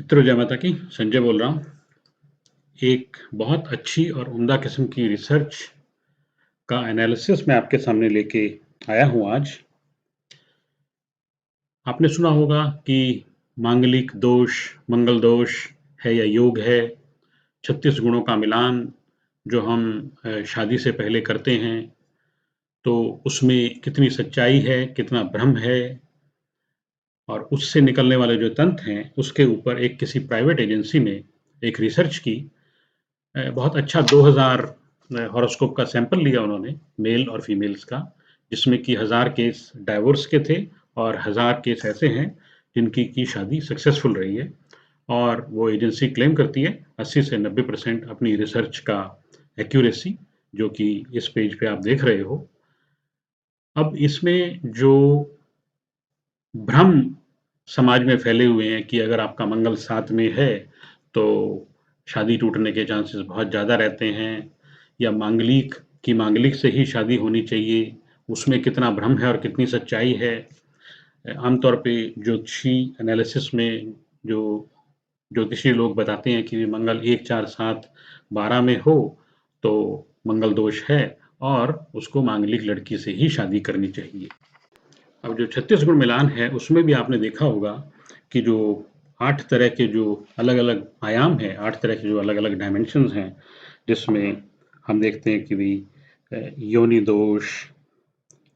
मित्रों जय माता की। संजय बोल रहा हूँ। एक बहुत अच्छी और उम्दा किस्म की रिसर्च का एनालिसिस मैं आपके सामने लेके आया हूँ आज। आपने सुना होगा कि मांगलिक दोष, मंगल दोष है या योग है, 36 गुणों का मिलान जो हम शादी से पहले करते हैं, तो उसमें कितनी सच्चाई है, कितना भ्रम है और उससे निकलने वाले जो तंत्र हैं, उसके ऊपर एक किसी प्राइवेट एजेंसी ने एक रिसर्च की। बहुत अच्छा 2000 हॉरोस्कोप का सैंपल लिया उन्होंने, मेल और फीमेल्स का, जिसमें कि 1000 केस डाइवोर्स के थे और 1000 केस ऐसे हैं जिनकी की शादी सक्सेसफुल रही है। और वो एजेंसी क्लेम करती है 80 से 90% अपनी रिसर्च का एक्यूरेसी, जो कि इस पेज पे आप देख रहे हो। अब इसमें जो भ्रम समाज में फैले हुए हैं कि अगर आपका मंगल 7 में है, तो शादी टूटने के चांसेस बहुत ज़्यादा रहते हैं, या मांगलिक से ही शादी होनी चाहिए, उसमें कितना भ्रम है और कितनी सच्चाई है। आमतौर पे ज्योतिषी एनालिसिस में जो ज्योतिषी लोग बताते हैं कि मंगल 1, 4, 7, 12 में हो, तो मंगल दोष है और उसको मांगलिक लड़की से ही शादी करनी चाहिए। अब जो 36 गुण मिलान है, उसमें भी आपने देखा होगा कि जो 8 तरह के जो अलग-अलग आयाम हैं, 8 तरह के जो अलग-अलग डायमेंशंस हैं, जिसमें हम देखते हैं कि भई योनि दोष,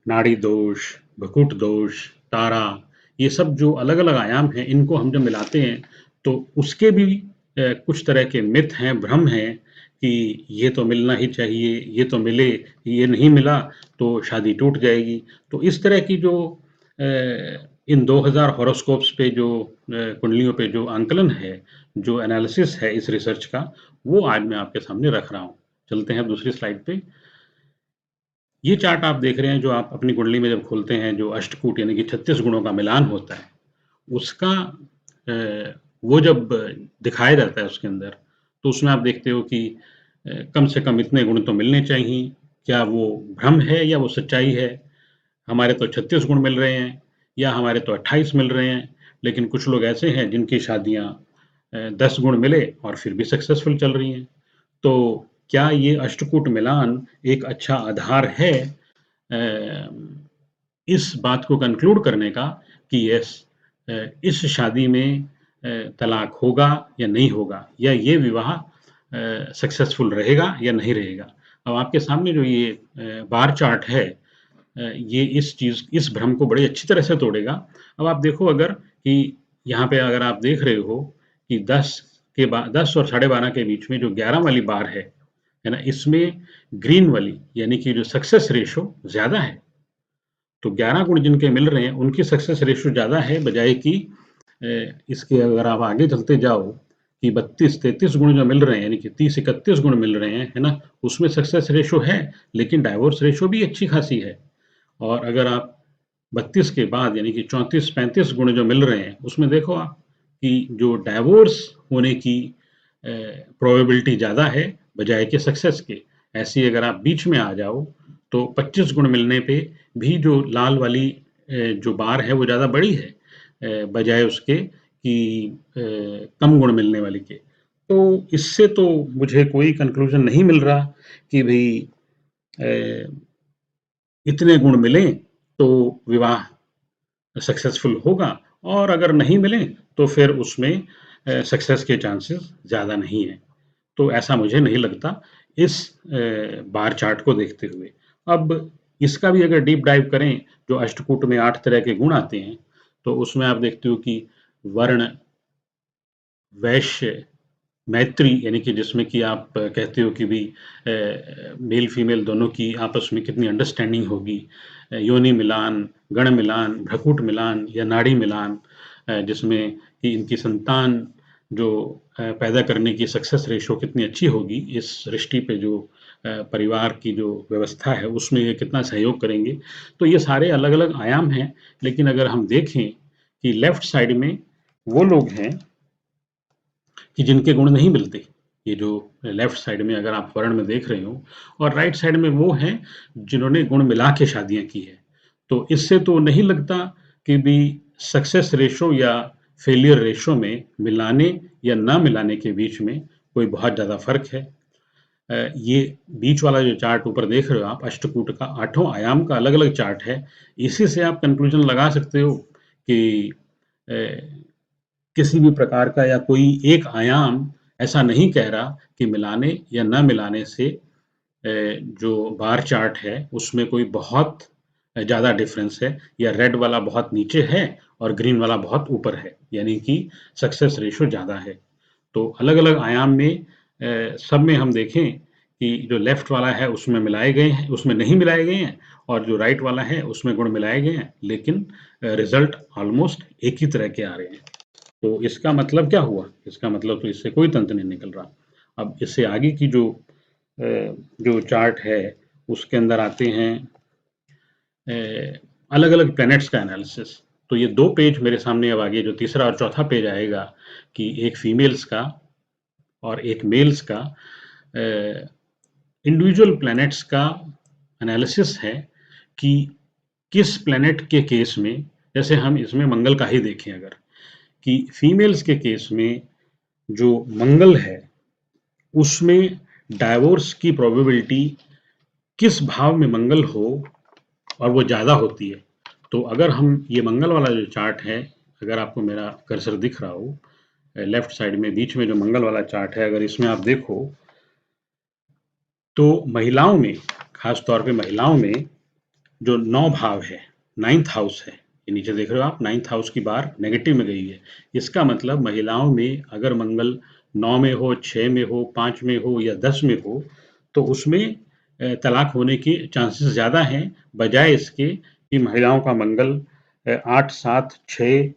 नाड़ी दोष, भ्रुकुट दोष, तारा, ये सब जो अलग-अलग आयाम हैं, इनको हम जब मिलाते हैं, तो उसके भी कुछ तरह के मिथ हैं, भ्रम हैं कि ये तो मिलना ही चाहिए, ये तो मिले, ये नहीं मिला तो शादी टूट जाएगी। तो इस तरह की जो इन 2000 हॉरोस्कोप्स पे जो कुंडलियों पे जो आंकलन है, जो एनालिसिस है इस रिसर्च का, वो आज मैं आपके सामने रख रहा हूँ। चलते हैं दूसरी स्लाइड पे। ये चार्ट आप देख रहे हैं, जो आप अपनी कुंडली में जब खोलते हैं, जो अष्टकूट यानी कि 36 गुणों का मिलान होता है, उसका वो जब दिखाया जाता है उसके अंदर, तो उसमें आप देखते हो कि कम से कम इतने गुण तो मिलने चाहिए। क्या वो भ्रम है या वो सच्चाई है? हमारे तो 36 गुण मिल रहे हैं या हमारे तो 28 मिल रहे हैं, लेकिन कुछ लोग ऐसे हैं जिनकी शादियाँ 10 गुण मिले और फिर भी सक्सेसफुल चल रही हैं। तो क्या ये अष्टकूट मिलान एक अच्छा आधार है इस बात को कंक्लूड करने का कि इस शादी में तलाक होगा या नहीं होगा, या ये विवाह सक्सेसफुल रहेगा या नहीं रहेगा? अब आपके सामने जो ये बार चार्ट है, ये इस भ्रम को बड़ी अच्छी तरह से तोड़ेगा। अब आप देखो, अगर कि यहाँ पे अगर आप देख रहे हो कि 10 और साढ़े 12 के बीच में जो 11 वाली बार है ना? इसमें ग्रीन वाली यानी कि जो सक्सेस रेशियो ज़्यादा है। तो 11 गुण जिनके मिल रहे हैं, उनकी सक्सेस रेशियो ज़्यादा है, बजाए कि इसके अगर आप आगे चलते जाओ कि 32-33 गुण जो मिल रहे हैं, यानी कि 30-31 गुण मिल रहे हैं, है ना? उसमें सक्सेस रेशियो है, लेकिन डाइवोर्स रेशियो भी अच्छी खासी है। और अगर आप 32 के बाद यानी कि 34-35 गुण जो मिल रहे हैं, उसमें देखो आप कि जो डाइवोर्स होने की प्रोबेबिलिटी ज़्यादा है, बजाए कि सक्सेस के। ऐसे ही अगर आप बीच में आ जाओ, तो 25 गुण मिलने पे भी जो लाल वाली जो बार है, वो ज़्यादा बड़ी है बजाए उसके कि कम गुण मिलने वाली के। तो इससे तो मुझे कोई कन्क्लूज़न नहीं मिल रहा कि भई अ, इतने गुण मिलें, तो विवाह सक्सेसफुल होगा, और अगर नहीं मिले, तो फिर उसमें सक्सेस के चांसेस ज़्यादा नहीं हैं। तो ऐसा मुझे नहीं लगता इस बार चार्ट को देखते हुए। अब इसका भी अगर डीप डाइव करें, जो अष्टकूट में 8 तरह के गुण आते हैं, तो उसमें आप देखते हो कि वर्ण, वैश्य, मैत्री यानी कि जिसमें कि आप कहते हो कि भई मेल फीमेल दोनों की आपस में कितनी अंडरस्टैंडिंग होगी। योनि मिलान, गण मिलान, भ्रकुट मिलान या नाड़ी मिलान, जिसमें कि इनकी संतान जो पैदा करने की सक्सेस रेशियो कितनी अच्छी होगी, इस सृष्टि पे जो परिवार की जो व्यवस्था है, उसमें ये कितना सहयोग करेंगे। तो ये सारे अलग-अलग आयाम हैं, लेकिन अगर हम देखें कि लेफ्ट साइड में वो लोग हैं कि जिनके गुण नहीं मिलते। ये जो लेफ्ट साइड में अगर आप वर्ण में देख रहे हो, और राइट साइड में वो हैं जिन्होंने गुण मिला के शादियाँ की है। तो इससे तो नहीं लगता कि सक्सेस रेशियो या फेलियर रेशो में मिलाने या ना मिलाने के बीच में कोई बहुत ज़्यादा फ़र्क है। ये बीच वाला जो चार्ट ऊपर देख रहे हो आप, अष्टकूट का 8वां आयाम का अलग-अलग चार्ट है। इसी से आप कंक्लूज़न लगा सकते हो कि अ, किसी भी प्रकार का या कोई एक आयाम ऐसा नहीं कह रहा कि मिलाने या ना मिलाने से जो बार चार्ट है उसमें कोई बहुत ज़्यादा डिफ़रेंस है या रेड वाला बहुत नीचे है और ग्रीन वाला बहुत ऊपर है, यानी कि सक्सेस रेशियो ज़्यादा है। तो अलग-अलग आयाम में सब में हम देखें कि जो लेफ्ट वाला है उसमें मिलाए गए हैं, उसमें नहीं मिलाए गए हैं और जो राइट वाला है उसमें गुण मिलाए गए हैं, लेकिन रिज़ल्ट ऑलमोस्ट एक ही तरह के आ रहे हैं। तो इसका मतलब क्या हुआ? इसका मतलब तो इससे कोई तंत्र नहीं निकल रहा। अब इससे आगे की अ, जो चार्ट है उसके अंदर आते हैं अलग-अलग प्लैनेट्स का एनालिसिस। तो ये 2 पेज मेरे सामने अब आगे जो तीसरा और चौथा पेज आएगा कि एक फीमेल्स का और एक मेल्स का इंडिविजुअल प्लैनेट्स का एनालिसिस है कि किस प्लैनेट के केस में, जैसे हम इसमें मंगल का ही देखें अगर, कि फीमेल्स के केस में जो मंगल है, उसमें डाइवोर्स की प्रोबेबिलिटी किस भाव में मंगल हो और वो ज़्यादा होती है। तो अगर हम ये मंगल वाला जो चार्ट है, अगर आपको मेरा कर्सर दिख रहा हो, लेफ्ट साइड में बीच में जो मंगल वाला चार्ट है, अगर इसमें आप देखो, तो महिलाओं में, खास तौर पे महिलाओं में जो 9 भाव है, 9th हाउस है, ये नीचे देख रहे हो आप 9th हाउस की बार नेगेटिव में गई है। इसका मतलब महिलाओं में अगर मंगल 9 में हो, 6 में हो, 5 में हो या 10 में हो, तो उसमें तलाक होने के चांसेस ज़्यादा हैं, बजाय इसके कि महिलाओं का मंगल 8, 7, 6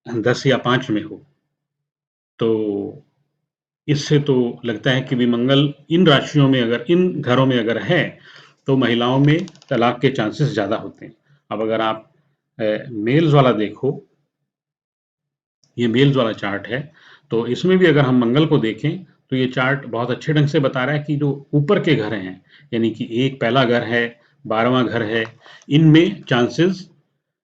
10 या 5 में हो। तो इससे तो लगता है कि भी मंगल इन राशियों में अगर इन घरों में अगर है, तो महिलाओं में तलाक के चांसेस ज़्यादा होते हैं। अब अगर आप मेल्स वाला देखो, ये मेल्स वाला चार्ट है, तो इसमें भी अगर हम मंगल को देखें, तो ये चार्ट बहुत अच्छे ढंग से बता रहा है कि जो ऊपर के घर हैं, यानी कि एक पहला घर है, 12वां घर है, इनमें चांसेस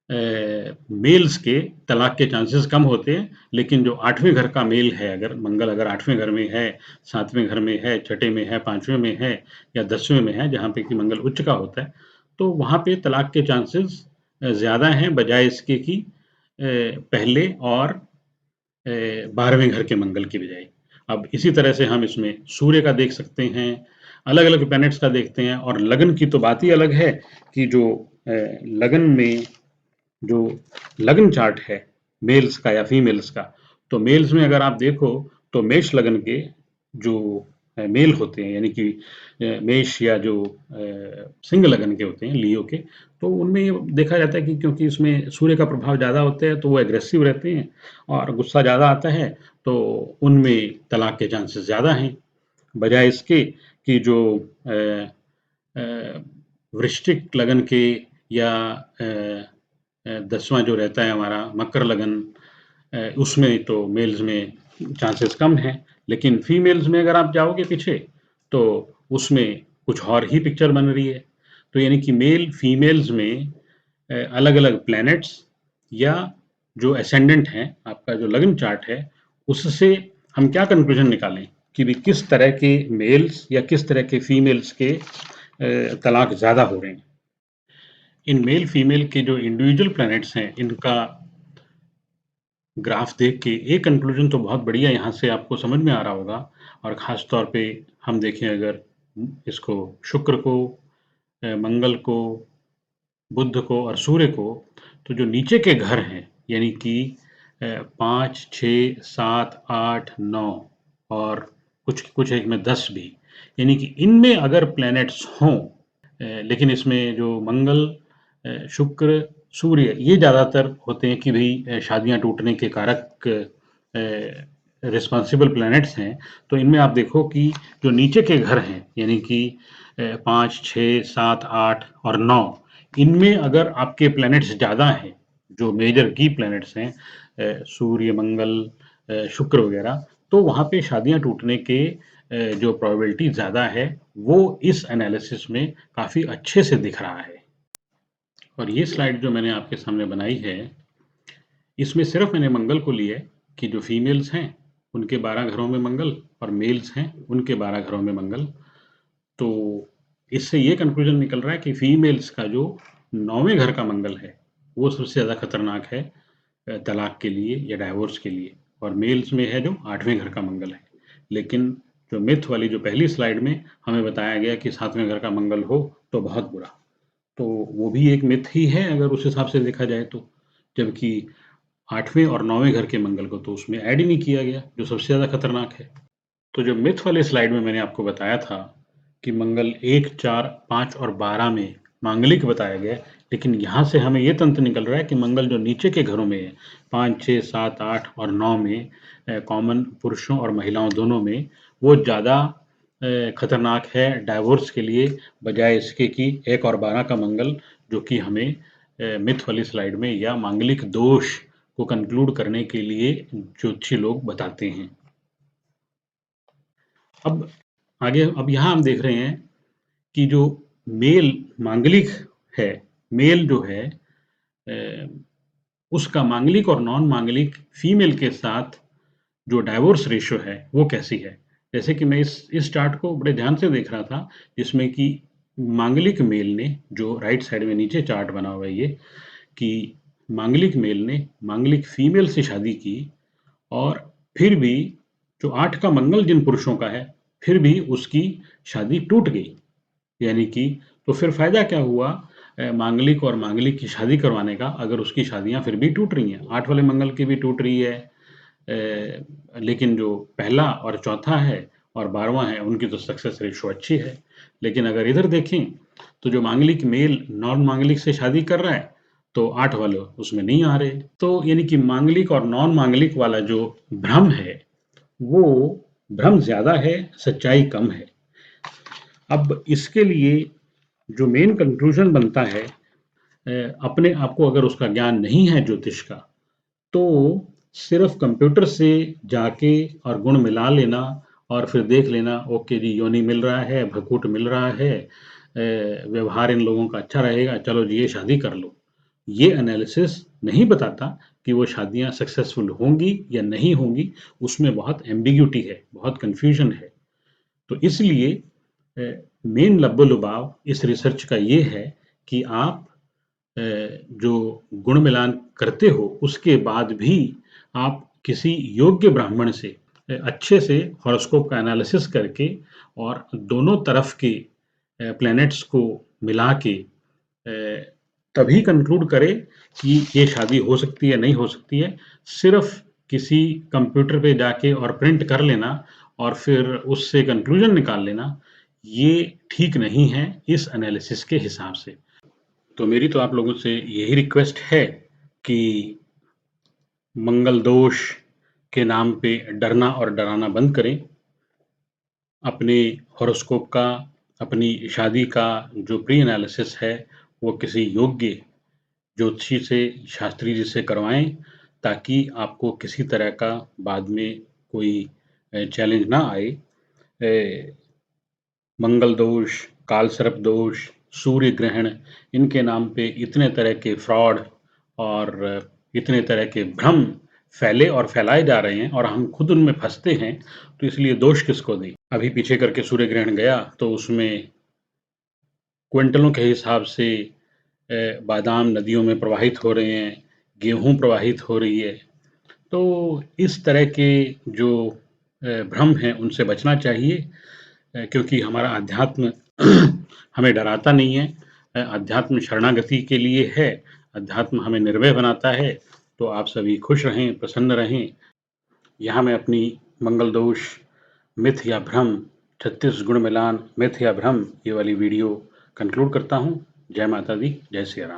मेल्स के तलाक के चांसेस कम होते हैं, लेकिन जो 8वें घर का मेल है, अगर मंगल अगर 8वें घर में है, 7वें घर में है, छठे में है, 5वें में है या 10वें में है, जहाँ पे कि मंगल उच्च का होता है, तो वहाँ पे तलाक के चांसेस ज़्यादा हैं, बजाय इसके कि पहले और 12वें घर के मंगल की बजाय। अब इसी तरह से हम इसमें सूर्य का देख सकते हैं, अलग-अलग प्लैनेट्स का देखते हैं और लगन की तो बात ही अलग है कि जो लगन में जो लग्न चार्ट है मेल्स का या फीमेल्स का, तो मेल्स में अगर आप देखो तो मेष लगन के जो मेल होते हैं, यानी कि मेष या जो सिंह लगन के होते हैं लियो के, तो उनमें ये देखा जाता है कि क्योंकि इसमें सूर्य का प्रभाव ज़्यादा होता है तो वो एग्रेसिव रहते हैं और गुस्सा ज़्यादा आता है, तो उनमें तलाक के चांसेस ज़्यादा हैं, बजाय इसके कि जो अ वृश्चिक लगन के या 10वां जो रहता है हमारा मकर लगन, उसमें तो मेल्स में चांसेस कम हैं, लेकिन फीमेल्स में अगर आप जाओगे पीछे, तो उसमें कुछ और ही पिक्चर बन रही है। तो यानी कि मेल फीमेल्स में अलग-अलग प्लैनेट्स या जो असेंडेंट हैं, आपका जो लग्न चार्ट है, उससे हम क्या कंक्लूजन निकालें कि भी किस तरह के मेल्स या किस तरह के फीमेल्स के तलाक ज़्यादा हो रहे हैं। इन मेल फीमेल के जो इंडिविजुअल प्लैनेट्स हैं, इनका ग्राफ देख के एक कंक्लूजन तो बहुत बढ़िया यहाँ से आपको समझ में आ रहा होगा और ख़ास तौर पे हम देखें अगर इसको शुक्र को, मंगल को, बुध को और सूर्य को, तो जो नीचे के घर हैं, यानी कि 5, 6, 7, 8, 9 और कुछ एक में 10 भी, यानी कि इनमें अगर प्लैनेट्स हों, लेकिन इसमें जो मंगल, शुक्र, सूर्य ये ज़्यादातर होते हैं कि भई शादियाँ टूटने के कारक रिस्पॉन्सिबल प्लैनेट्स हैं, तो इनमें आप देखो कि जो नीचे के घर हैं, यानी कि 5, 6, 7, 8 और 9, इनमें अगर आपके प्लैनेट्स ज़्यादा हैं, जो मेजर की प्लैनेट्स हैं, सूर्य, मंगल, शुक्र वगैरह, तो वहाँ पे शादियाँ टूटने के जो प्रोबेबिलिटी ज़्यादा है, वो इस एनालिसिस में काफ़ी अच्छे से दिख रहा है। और ये स्लाइड जो मैंने आपके सामने बनाई है, इसमें सिर्फ मैंने मंगल को लिया है कि जो फीमेल्स हैं, उनके 12 घरों में मंगल और मेल्स हैं, उनके 12 घरों में मंगल। तो इससे ये कंक्लूजन निकल रहा है कि फीमेल्स का जो 9वें घर का मंगल है, वो सबसे ज़्यादा खतरनाक है तलाक के लिए या डाइवोर्स के लिए, और मेल्स में है जो 8वें घर का मंगल है। लेकिन जो मिथ वाली जो पहली स्लाइड में हमें बताया गया कि 7वें घर का मंगल हो तो बहुत बुरा, तो वो भी एक मिथ ही है अगर उस हिसाब से देखा जाए तो। जबकि 8वें और 9वें घर के मंगल को तो उसमें ऐड ही नहीं किया गया, जो सबसे ज़्यादा खतरनाक है। तो जो मिथ वाली स्लाइड में मैंने आपको बताया था कि मंगल 1, 4, 5 और 12 में मांगलिक बताया गया है, लेकिन यहाँ से हमें ये तंत्र निकल रहा है कि मंगल जो नीचे के घरों में है, 5, 6, 7, 8 और 9 में कॉमन पुरुषों और महिलाओं दोनों में, वो ज़्यादा खतरनाक है डाइवोर्स के लिए, बजाय इसके कि 1 और 12 का मंगल, जो कि हमें मिथ वाली स्लाइड में या मांगलिक दोष को कंक्लूड करने के लिए ज्योतिषी लोग बताते हैं। अब यहाँ हम देख रहे हैं कि जो मेल मांगलिक है, मेल जो है उसका मांगलिक और नॉन मांगलिक फीमेल के साथ जो डाइवोर्स रेशियो है, वो कैसी है? जैसे कि मैं इस चार्ट को बड़े ध्यान से देख रहा था, जिसमें कि मांगलिक मेल ने, जो राइट साइड में नीचे चार्ट बना हुआ है ये, कि मांगलिक मेल ने मांगलिक फीमेल से शादी की और फिर भी जो 8 का मंगल जिन पुरुषों का है, फिर भी उसकी शादी टूट गई। यानी कि तो फिर फ़ायदा क्या हुआ मांगलिक और मांगलिक की शादी करवाने का, अगर उसकी शादियाँ फिर भी टूट रही हैं। 8 वाले मंगल की भी टूट रही है, लेकिन जो पहला और चौथा है और 12वां है, उनकी तो सक्सेस रेशियो अच्छी है। लेकिन अगर इधर देखें, तो जो मांगलिक मेल नॉन मांगलिक से शादी कर रहा है, तो 8 वाले उसमें नहीं आ रहे। तो यानी कि मांगलिक और नॉन मांगलिक वाला जो भ्रम है, वो भ्रम ज़्यादा है, सच्चाई कम है। अब इसके लिए जो मेन कंक्लूजन बनता है, अपने आप को अगर उसका ज्ञान नहीं है ज्योतिष का, तो सिर्फ कंप्यूटर से जाके और गुण मिला लेना और फिर देख लेना, ओके जी योनि मिल रहा है, भ्रकुट मिल रहा है, व्यवहार इन लोगों का अच्छा रहेगा, चलो जी ये शादी कर लो। ये एनालिसिस नहीं बताता कि वो शादियां सक्सेसफुल होंगी या नहीं होंगी, उसमें बहुत एम्बिग्यूटी है, बहुत कंफ्यूजन है। तो इसलिए मेन लब्बो-लुभाव इस रिसर्च का ये है कि आप जो गुण मिलान करते हो, उसके बाद भी आप किसी योग्य ब्राह्मण से अच्छे से हॉरोस्कोप का एनालिसिस करके और दोनों तरफ के प्लैनेट्स को मिला के तभी कंक्लूड करें कि ये शादी हो सकती है, नहीं हो सकती है। सिर्फ किसी कंप्यूटर पे जाके और प्रिंट कर लेना और फिर उससे कंक्लूजन निकाल लेना, ये ठीक नहीं है इस एनालिसिस के हिसाब से। तो मेरी तो आप लोगों से यही रिक्वेस्ट है कि मंगल दोष के नाम पे डरना और डराना बंद करें। अपने हॉरोस्कोप का, अपनी शादी का जो प्री एनालिसिस है, वो किसी योग्य ज्योतिषी से, शास्त्री जी से करवाएँ, ताकि आपको किसी तरह का बाद में कोई चैलेंज ना आए। मंगल दोष, कालसर्प दोष, सूर्य ग्रहण, इनके नाम पे इतने तरह के फ्रॉड और इतने तरह के भ्रम फैले और फैलाए जा रहे हैं और हम खुद उनमें फँसते हैं, तो इसलिए दोष किसको दें? अभी पीछे करके सूर्य ग्रहण गया तो उसमें क्विंटलों के हिसाब से बादाम नदियों में प्रवाहित हो रहे हैं, गेहूँ प्रवाहित हो रही है। तो इस तरह के जो भ्रम हैं उनसे बचना चाहिए, क्योंकि हमारा अध्यात्म हमें डराता नहीं है। अध्यात्म शरणागति के लिए है, अध्यात्म हमें निर्भय बनाता है। तो आप सभी खुश रहें, प्रसन्न रहें। यहाँ मैं अपनी मंगल दोष, मिथ या भ्रम, 36 गुण मिलान, मिथ या भ्रम, ये वाली वीडियो कंक्लूड करता हूँ। जय माता दी, जय सिया राम।